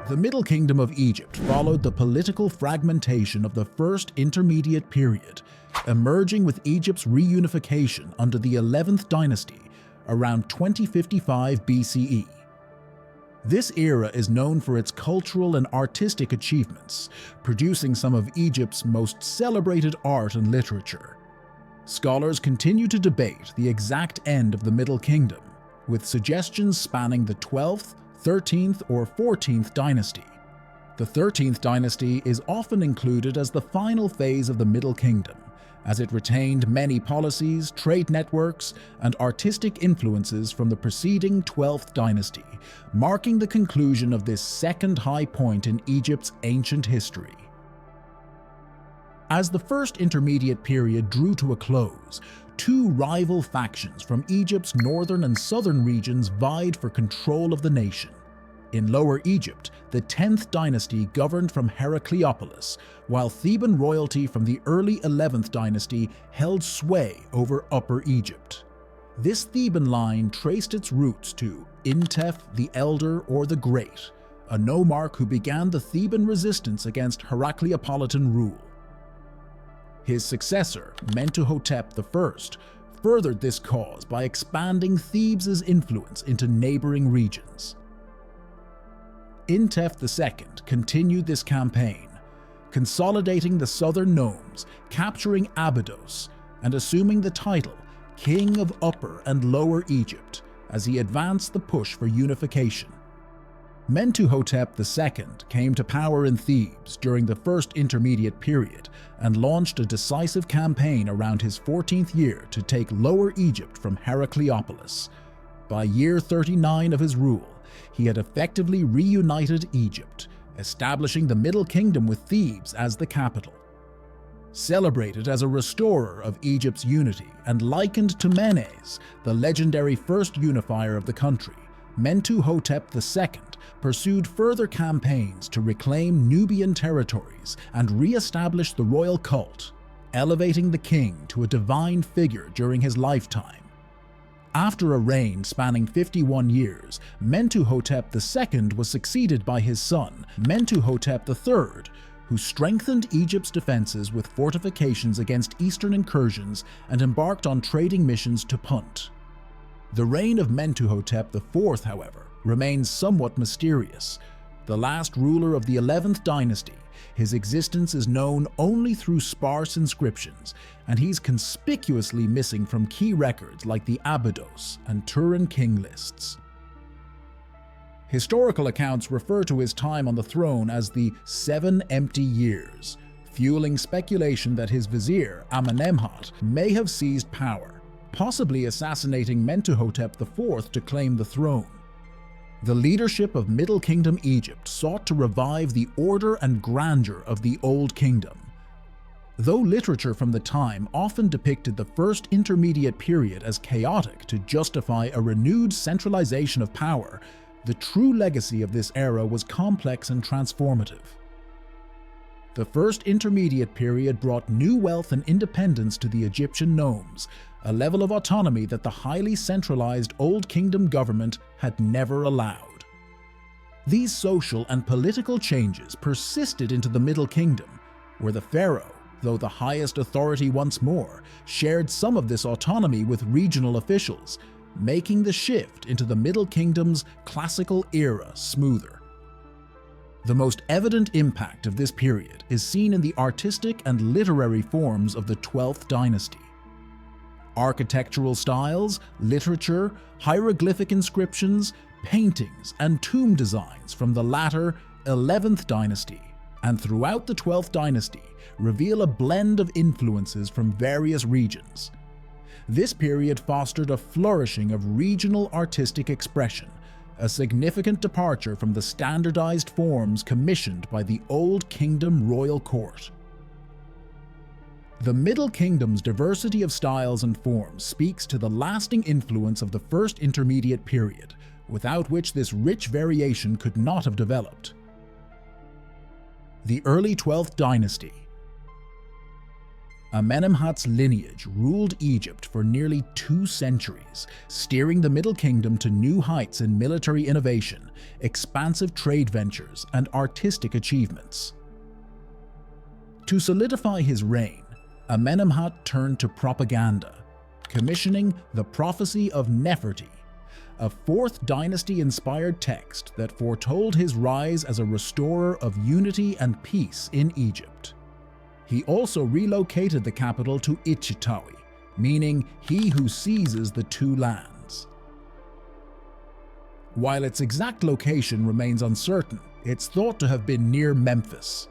The Middle Kingdom of Egypt followed the political fragmentation of the First Intermediate Period, emerging with Egypt's reunification under the 11th dynasty around 2055 BCE. This era is known for its cultural and artistic achievements, producing some of Egypt's most celebrated art and literature. Scholars continue to debate the exact end of the Middle Kingdom, with suggestions spanning the 12th, 13th, or 14th dynasty. The 13th dynasty is often included as the final phase of the Middle Kingdom, as it retained many policies, trade networks, and artistic influences from the preceding 12th dynasty, marking the conclusion of this second high point in Egypt's ancient history. As the First Intermediate Period drew to a close, two rival factions from Egypt's northern and southern regions vied for control of the nation. In Lower Egypt, the 10th dynasty governed from Heracleopolis, while Theban royalty from the early 11th dynasty held sway over Upper Egypt. This Theban line traced its roots to Intef the Elder or the Great, a nomarch who began the Theban resistance against Heracleopolitan rule. His successor, Mentuhotep I, furthered this cause by expanding Thebes' influence into neighboring regions. Intef II continued this campaign, consolidating the southern nomes, capturing Abydos, and assuming the title King of Upper and Lower Egypt as he advanced the push for unification. Mentuhotep II came to power in Thebes during the First Intermediate Period and launched a decisive campaign around his 14th year to take Lower Egypt from Heracleopolis. By year 39 of his rule, he had effectively reunited Egypt, establishing the Middle Kingdom with Thebes as the capital. Celebrated as a restorer of Egypt's unity and likened to Menes, the legendary first unifier of the country, Mentuhotep II pursued further campaigns to reclaim Nubian territories and re-establish the royal cult, elevating the king to a divine figure during his lifetime. After a reign spanning 51 years, Mentuhotep II was succeeded by his son, Mentuhotep III, who strengthened Egypt's defenses with fortifications against eastern incursions and embarked on trading missions to Punt. The reign of Mentuhotep IV, however, remains somewhat mysterious. The last ruler of the 11th dynasty, his existence is known only through sparse inscriptions, and he's conspicuously missing from key records like the Abydos and Turin king lists. Historical accounts refer to his time on the throne as the 7 empty years, fueling speculation that his vizier, Amenemhat, may have seized power, possibly assassinating Mentuhotep IV to claim the throne. The leadership of Middle Kingdom Egypt sought to revive the order and grandeur of the Old Kingdom. Though literature from the time often depicted the First Intermediate Period as chaotic to justify a renewed centralization of power, the true legacy of this era was complex and transformative. The First Intermediate Period brought new wealth and independence to the Egyptian nomes, a level of autonomy that the highly centralized Old Kingdom government had never allowed. These social and political changes persisted into the Middle Kingdom, where the pharaoh, though the highest authority once more, shared some of this autonomy with regional officials, making the shift into the Middle Kingdom's classical era smoother. The most evident impact of this period is seen in the artistic and literary forms of the 12th dynasty. Architectural styles, literature, hieroglyphic inscriptions, paintings, and tomb designs from the latter 11th dynasty and throughout the 12th dynasty reveal a blend of influences from various regions. This period fostered a flourishing of regional artistic expression, a significant departure from the standardized forms commissioned by the Old Kingdom royal court. The Middle Kingdom's diversity of styles and forms speaks to the lasting influence of the First Intermediate Period, without which this rich variation could not have developed. The early 12th dynasty. Amenemhat's lineage ruled Egypt for nearly 2 centuries, steering the Middle Kingdom to new heights in military innovation, expansive trade ventures, and artistic achievements. To solidify his reign, Amenemhat turned to propaganda, commissioning the Prophecy of Nefertiti, a 4th dynasty-inspired text that foretold his rise as a restorer of unity and peace in Egypt. He also relocated the capital to Ichitawi, meaning he who seizes the 2 lands. While its exact location remains uncertain, it's thought to have been near Memphis.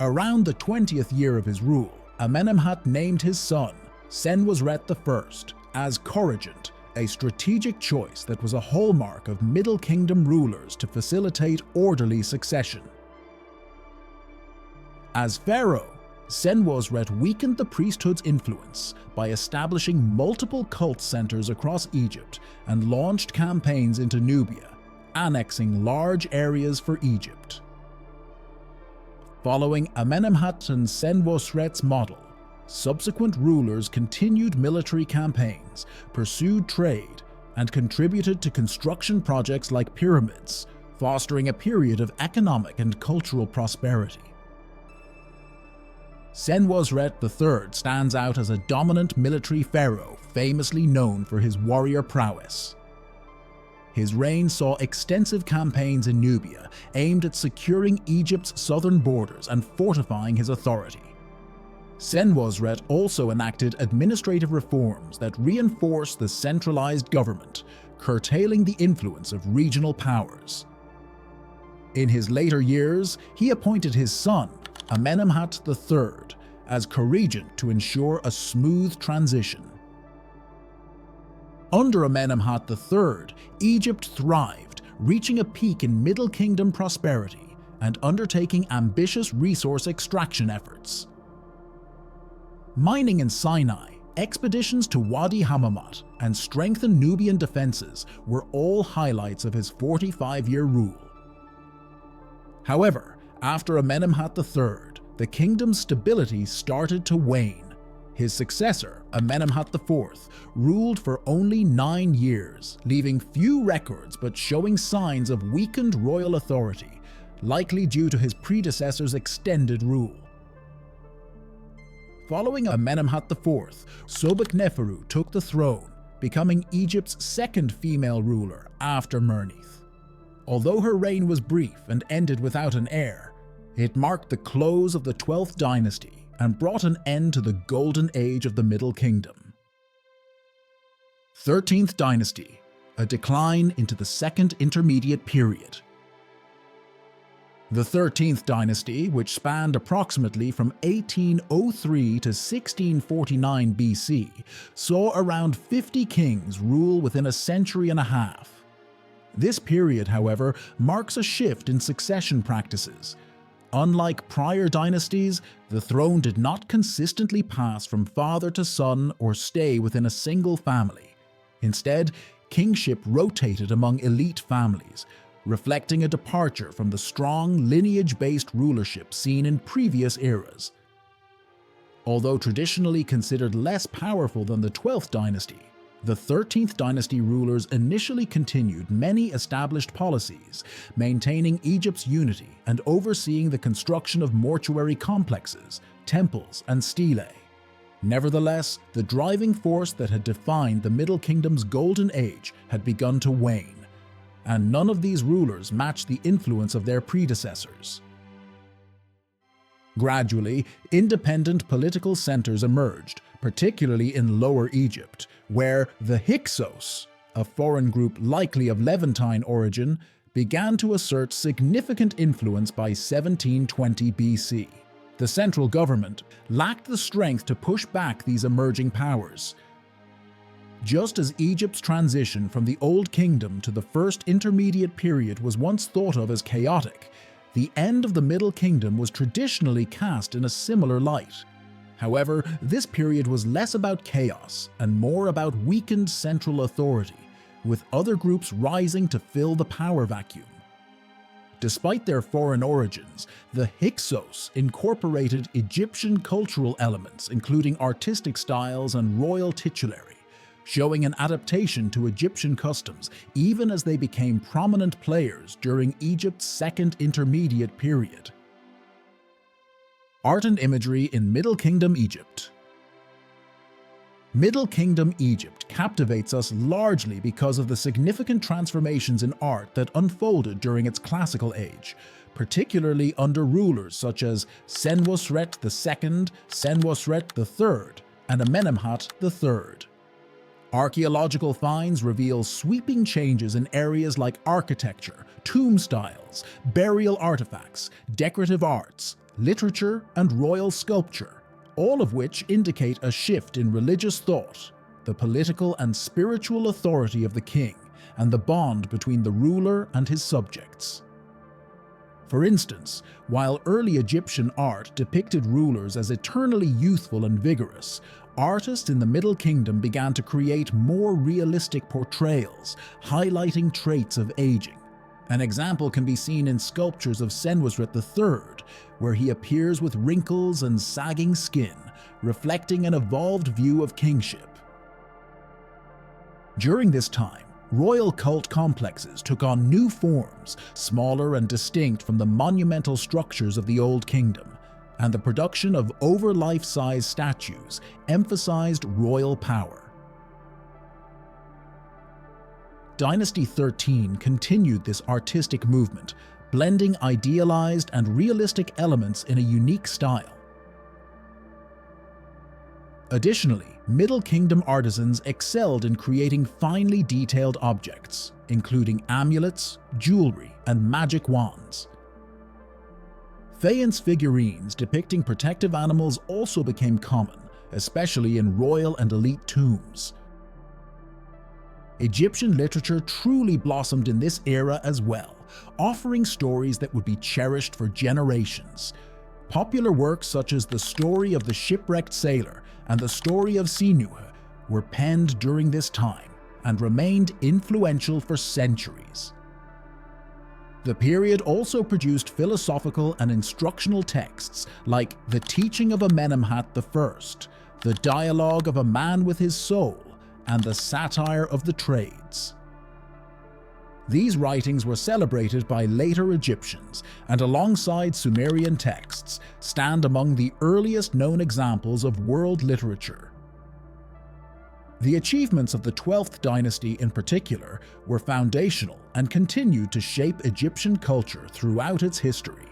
Around the 20th year of his rule, Amenemhat named his son, Senusret I, as coregent, a strategic choice that was a hallmark of Middle Kingdom rulers to facilitate orderly succession. As pharaoh, Senusret weakened the priesthood's influence by establishing multiple cult centers across Egypt and launched campaigns into Nubia, annexing large areas for Egypt. Following Amenemhat and Senusret's model, subsequent rulers continued military campaigns, pursued trade, and contributed to construction projects like pyramids, fostering a period of economic and cultural prosperity. Senusret III stands out as a dominant military pharaoh famously known for his warrior prowess. His reign saw extensive campaigns in Nubia aimed at securing Egypt's southern borders and fortifying his authority. Senusret also enacted administrative reforms that reinforced the centralized government, curtailing the influence of regional powers. In his later years, he appointed his son, Amenemhat III, as coregent to ensure a smooth transition. Under Amenemhat III, Egypt thrived, reaching a peak in Middle Kingdom prosperity and undertaking ambitious resource extraction efforts. Mining in Sinai, expeditions to Wadi Hammamat, and strengthened Nubian defenses were all highlights of his 45-year rule. However, after Amenemhat III, the kingdom's stability started to wane. His successor, Amenemhat IV, ruled for only 9 years, leaving few records but showing signs of weakened royal authority, likely due to his predecessor's extended rule. Following Amenemhat IV, Sobekneferu took the throne, becoming Egypt's 2nd female ruler after Mernith. Although her reign was brief and ended without an heir, it marked the close of the 12th dynasty and brought an end to the golden age of the Middle Kingdom. 13th dynasty, a decline into the 2nd intermediate period. The 13th dynasty, which spanned approximately from 1803 to 1649 BC, saw around 50 kings rule within a century and a half. This period, however, marks a shift in succession practices. Unlike prior dynasties, the throne did not consistently pass from father to son or stay within a single family. Instead, kingship rotated among elite families, reflecting a departure from the strong lineage-based rulership seen in previous eras. Although traditionally considered less powerful than the 12th dynasty, the 13th dynasty rulers initially continued many established policies, maintaining Egypt's unity and overseeing the construction of mortuary complexes, temples, and stelae. Nevertheless, the driving force that had defined the Middle Kingdom's golden age had begun to wane, and none of these rulers matched the influence of their predecessors. Gradually, independent political centers emerged, particularly in Lower Egypt, where the Hyksos, a foreign group likely of Levantine origin, began to assert significant influence by 1720 BC. The central government lacked the strength to push back these emerging powers. Just as Egypt's transition from the Old Kingdom to the First Intermediate Period was once thought of as chaotic, the end of the Middle Kingdom was traditionally cast in a similar light. However, this period was less about chaos and more about weakened central authority, with other groups rising to fill the power vacuum. Despite their foreign origins, the Hyksos incorporated Egyptian cultural elements, including artistic styles and royal titulary, showing an adaptation to Egyptian customs even as they became prominent players during Egypt's Second Intermediate Period. Art and imagery in Middle Kingdom Egypt. Middle Kingdom Egypt captivates us largely because of the significant transformations in art that unfolded during its classical age, particularly under rulers such as Senusret II, Senusret III, and Amenemhat III. Archaeological finds reveal sweeping changes in areas like architecture, tomb styles, burial artifacts, decorative arts, literature, and royal sculpture, all of which indicate a shift in religious thought, the political and spiritual authority of the king, and the bond between the ruler and his subjects. For instance, while early Egyptian art depicted rulers as eternally youthful and vigorous, artists in the Middle Kingdom began to create more realistic portrayals, highlighting traits of aging. An example can be seen in sculptures of Senusret III, where he appears with wrinkles and sagging skin, reflecting an evolved view of kingship. During this time, royal cult complexes took on new forms, smaller and distinct from the monumental structures of the Old Kingdom, and the production of over-life-size statues emphasized royal power. Dynasty 13 continued this artistic movement, blending idealized and realistic elements in a unique style. Additionally, Middle Kingdom artisans excelled in creating finely detailed objects, including amulets, jewelry, and magic wands. Faience figurines depicting protective animals also became common, especially in royal and elite tombs. Egyptian literature truly blossomed in this era as well, offering stories that would be cherished for generations. Popular works such as The Story of the Shipwrecked Sailor and The Story of Sinuhe were penned during this time and remained influential for centuries. The period also produced philosophical and instructional texts like The Teaching of Amenemhat I, The Dialogue of a Man with His Soul, and The Satire of the Trades. These writings were celebrated by later Egyptians, and alongside Sumerian texts, stand among the earliest known examples of world literature. The achievements of the 12th dynasty in particular were foundational and continued to shape Egyptian culture throughout its history.